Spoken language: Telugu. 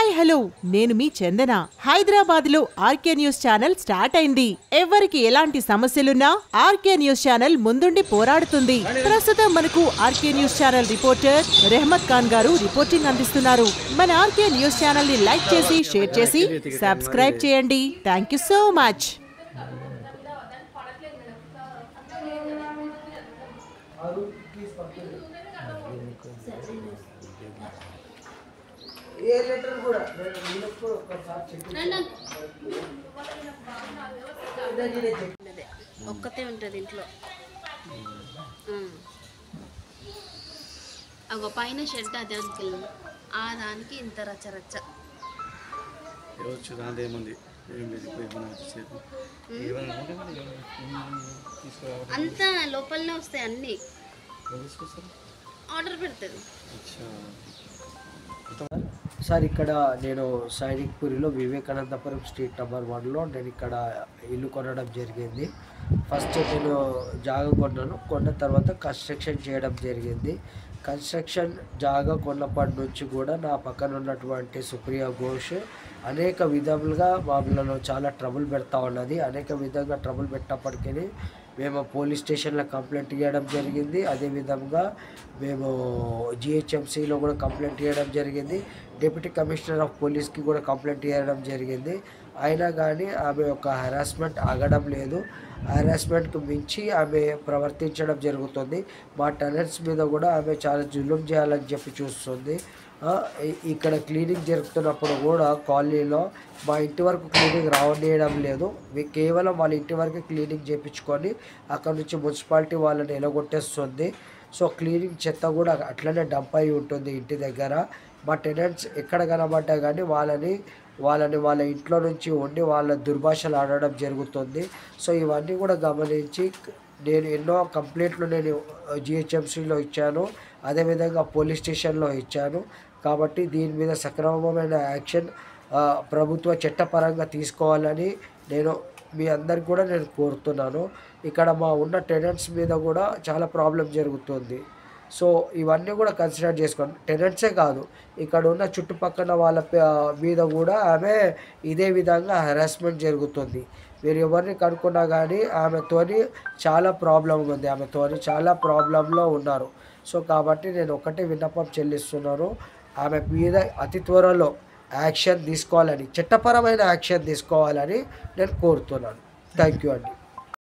హాయ్ హలో నేను మీ చందన. హైదరాబాద్ లో ఆర్కే న్యూస్ ఛానల్ స్టార్ట్ అయింది. ఎవరికి ఎలాంటి సమస్యలున్నా ఆర్కే న్యూస్ ఛానల్ ముందుండి పోరాడుతుంది. ప్రస్తుతం మనకు RK news channel reporter Rehmat Khan గారు రిపోర్టింగ్ అందిస్తున్నారు. మన ఆర్కే న్యూస్ ఛానల్ ని లైక్ చేసి షేర్ చేసి సబ్స్క్రైబ్ చేయండి. Thank you so much. ఏ లెటర్ కూడా ఒక్కతే ఉంటుంది ఇంట్లో. ఒక పైన షెడ్ అదే వెళ్ళి ఆ దానికి ఇంత రచ్చరచ్చ అంతా లోపలనే వస్తాయి అన్నీ. ఆర్డర్ పెడుతుంది సార్. ఇక్కడ నేను సైనిక్పూరిలో వివేకానందపురం స్ట్రీట్ నెంబర్ 1లో నేను ఇక్కడ ఇల్లు కొనడం జరిగింది. ఫస్ట్ నేను జాగా కొన్న తర్వాత కన్స్ట్రక్షన్ చేయడం జరిగింది. కన్స్ట్రక్షన్ జాగా కొన్నప్పటి నుంచి కూడా నా పక్కన ఉన్నటువంటి సుప్రియ ఘోష్ అనేక విధాలుగా వాళ్ళలో చాలా ట్రబుల్ పెడతా ఉన్నది. అనేక విధంగా ట్రబుల్ పెట్టినప్పటికీ మేము పోలీస్ స్టేషన్లో కంప్లైంట్ ఇవ్వడం జరిగింది. అదేవిధంగా మేము జిహెచ్ఎంసీలో కూడా కంప్లైంట్ ఇవ్వడం జరిగింది. డిప్యూటీ కమిషనర్ ఆఫ్ పోలీస్కి కూడా కంప్లైంట్ ఇవ్వడం జరిగింది. అయినా కానీ ఆమె యొక్క హెరాస్మెంట్ ఆగడం లేదు. హెరాస్మెంట్కి మించి ఆమె ప్రవర్తించడం జరుగుతుంది. మా టెనెంట్స్ మీద కూడా ఆమె చాలా జులుం చేయాలని చెప్పి చూస్తుంది. ఇక్కడ క్లీనింగ్ జరుగుతున్నప్పుడు కూడా కాలనీలో మా ఇంటి వరకు క్లీనింగ్ రావనీయడం లేదు. కేవలం వాళ్ళ ఇంటి వరకు క్లీనింగ్ చేయించుకొని అక్కడ నుంచి మున్సిపాలిటీ వాళ్ళని ఎలగొట్టేస్తుంది. సో క్లీనింగ్ చెత్త కూడా అట్లనే డంప్ అయి ఉంటుంది ఇంటి దగ్గర. మా టెనెంట్స్ ఎక్కడ కనబడ్డా కానీ వాళ్ళని వాళ్ళ ఇంట్లో నుంచి వండి వాళ్ళ దుర్భాషలు ఆడడం జరుగుతుంది. సో ఇవన్నీ కూడా గమనించి నేను ఎన్నో కంప్లైంట్లు నేను జిహెచ్ఎంసీలో ఇచ్చాను, అదేవిధంగా పోలీస్ స్టేషన్లో ఇచ్చాను. కాబట్టి దీని మీద సక్రమమైన యాక్షన్ ప్రభుత్వ చట్టపరంగా తీసుకోవాలని నేను మీ అందరికి కూడా నేను కోరుతున్నాను. ఇక్కడ మా ఉన్న టెనెంట్స్ మీద కూడా చాలా ప్రాబ్లం జరుగుతుంది. సో ఇవన్నీ కూడా కన్సిడర్ చేసుకోండి. టెనెంట్సే కాదు, ఇక్కడ ఉన్న చుట్టుపక్కల వాళ్ళ మీద కూడా ఆమె ఇదే విధంగా హెరాస్మెంట్ జరుగుతుంది. మీరు ఎవరిని కనుక్కున్నా కానీ ఆమెతోని చాలా ప్రాబ్లం ఉంది, ఆమెతోని చాలా ప్రాబ్లంలో ఉన్నారు. సో కాబట్టి నేను ఒకటే విన్నపం చెల్లిస్తున్నాను, ఆమె మీద అతి త్వరలో యాక్షన్ తీసుకోవాలని, చట్టపరమైన యాక్షన్ తీసుకోవాలని నేను కోరుతున్నాను. థ్యాంక్ యూ అండి.